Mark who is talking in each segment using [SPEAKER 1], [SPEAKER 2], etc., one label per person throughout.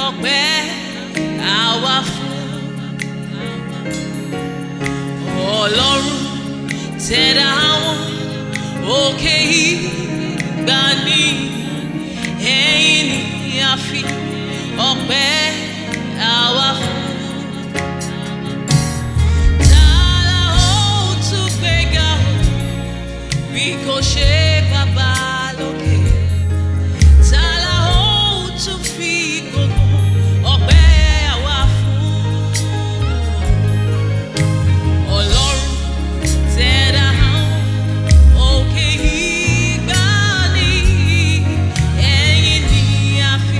[SPEAKER 1] ọpẹ́ àwa fún Ọlọ́run tẹ̀dá àwọn òkè ìgbàanì, ẹ̀yin ni a fi ọpẹ́ àwa fún. Kò ṣe bàbá lókè, ta la ó tún fi gbogbo ọpẹ́ àwa fún? Ọlọ́run tẹ̀dá òkè ìgbàanì, ẹ̀yin ni a fi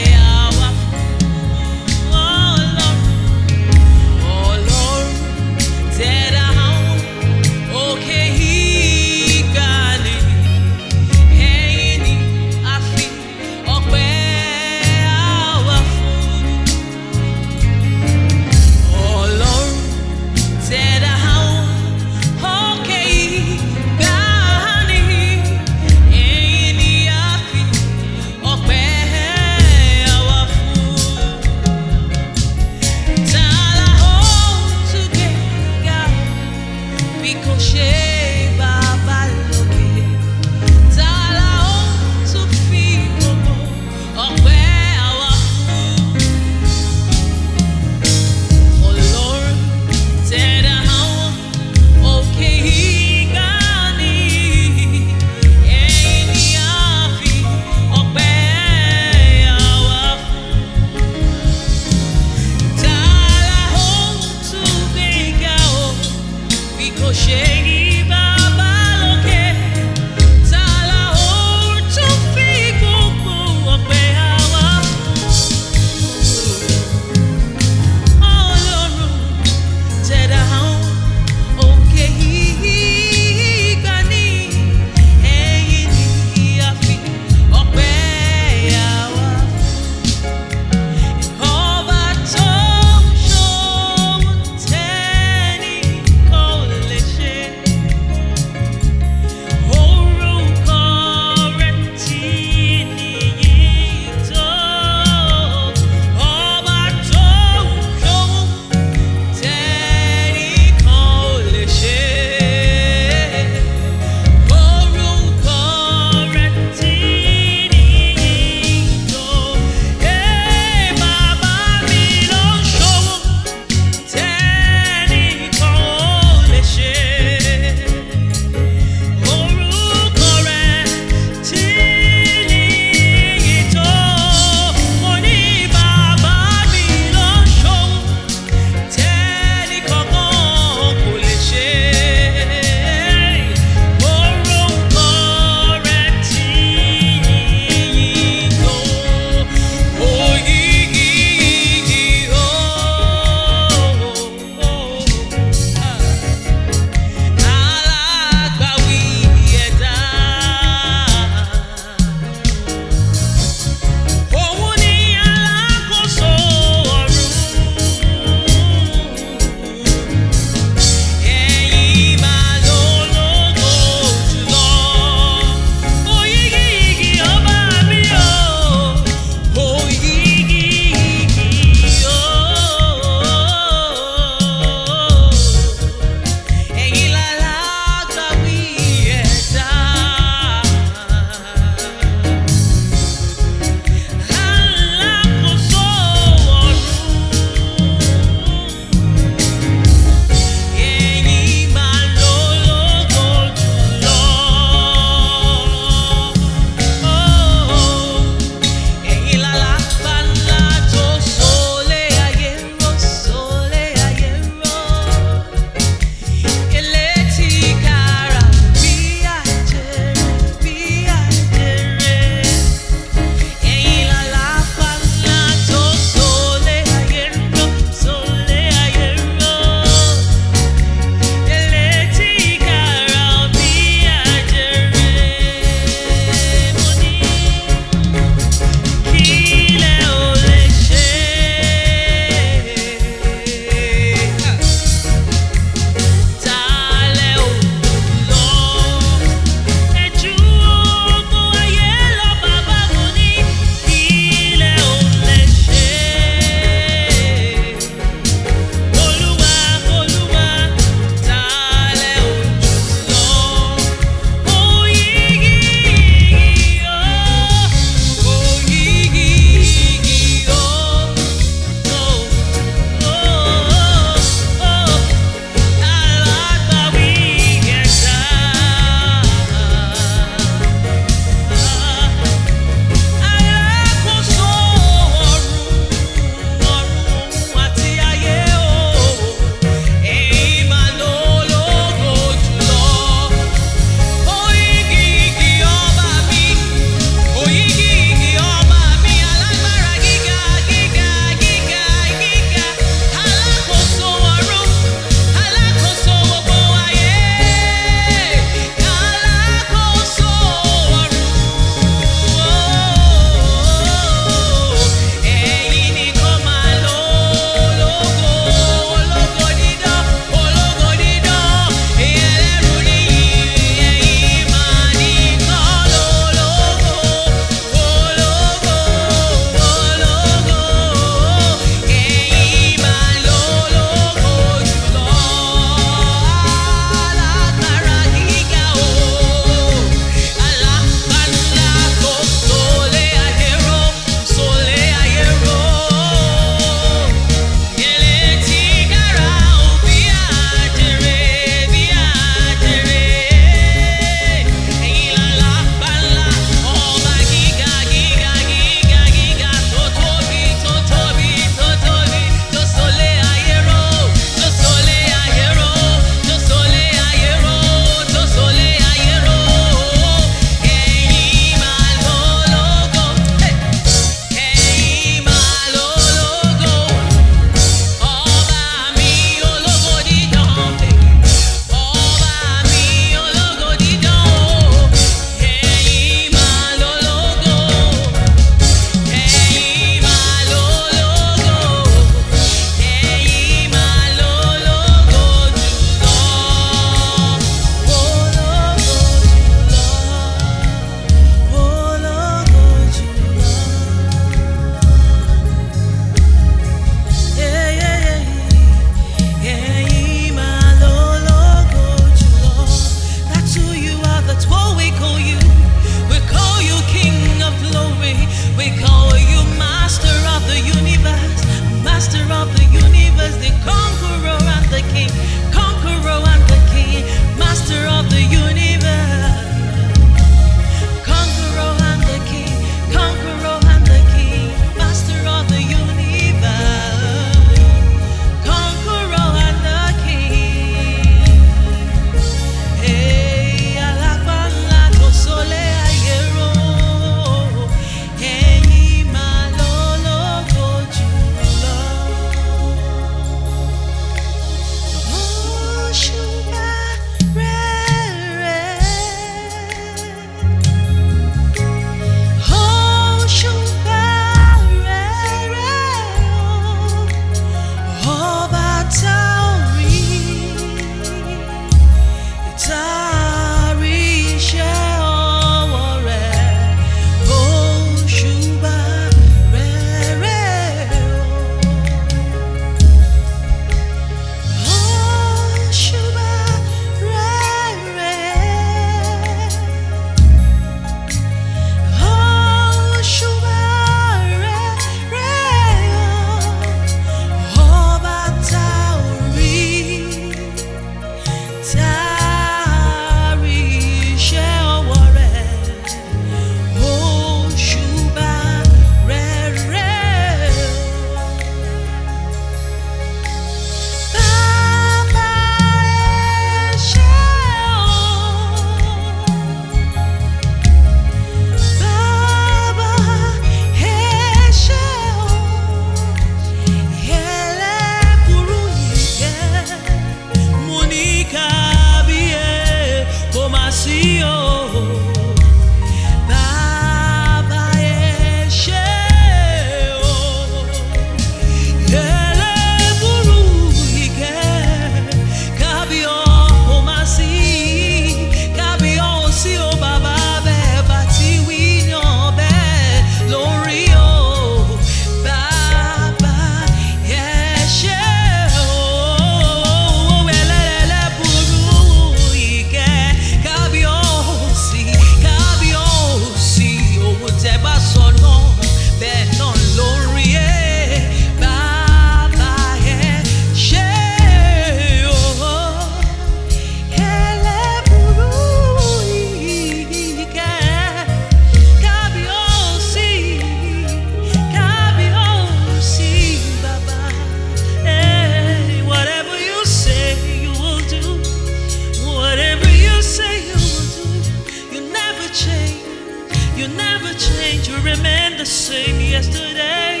[SPEAKER 1] remain the same yesterday,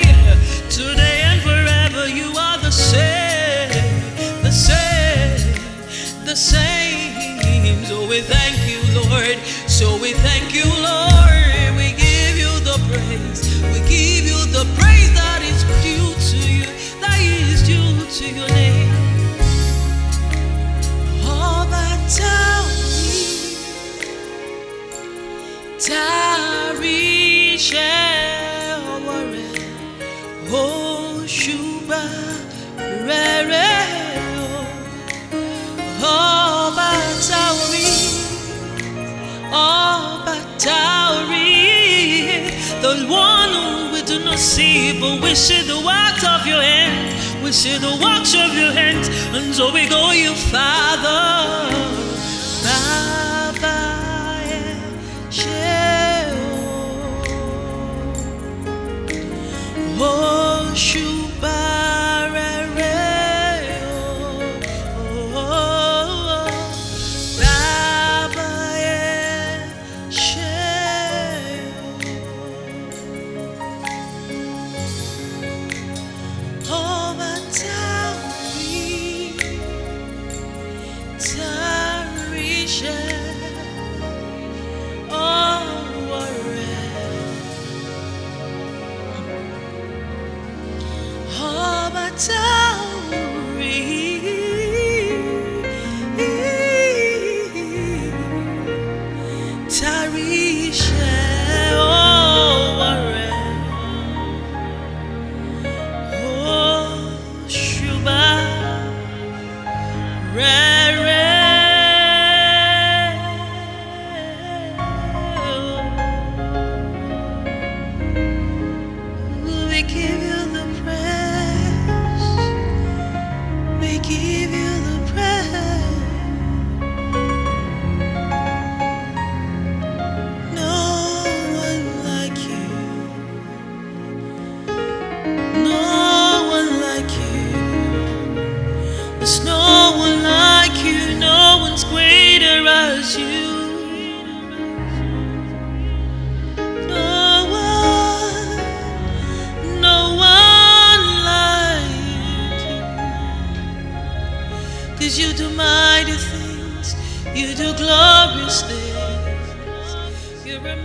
[SPEAKER 1] today, and forever. You are the same, the same, the same. So we thank you, Lord. So we thank you, Lord. We give you the praise. We give you the praise that is due to you, that is due to your name. All that Tari Sheware, oh Shuba Rere, oh Batauri, oh Batauri, the one who we do not see, but we see the works of your hand. We see the works of your hands, and so we go, you Father. Baba oh Shubarere, oh Baba oh Tarisha. Tarisha, oh Shuba Rere, we give you the praise. We give you the praise. No one like you. No one like you. There's no one like you. No one's greater as you. No one like you. 'Cause you do mighty things, you do glorious things. You're a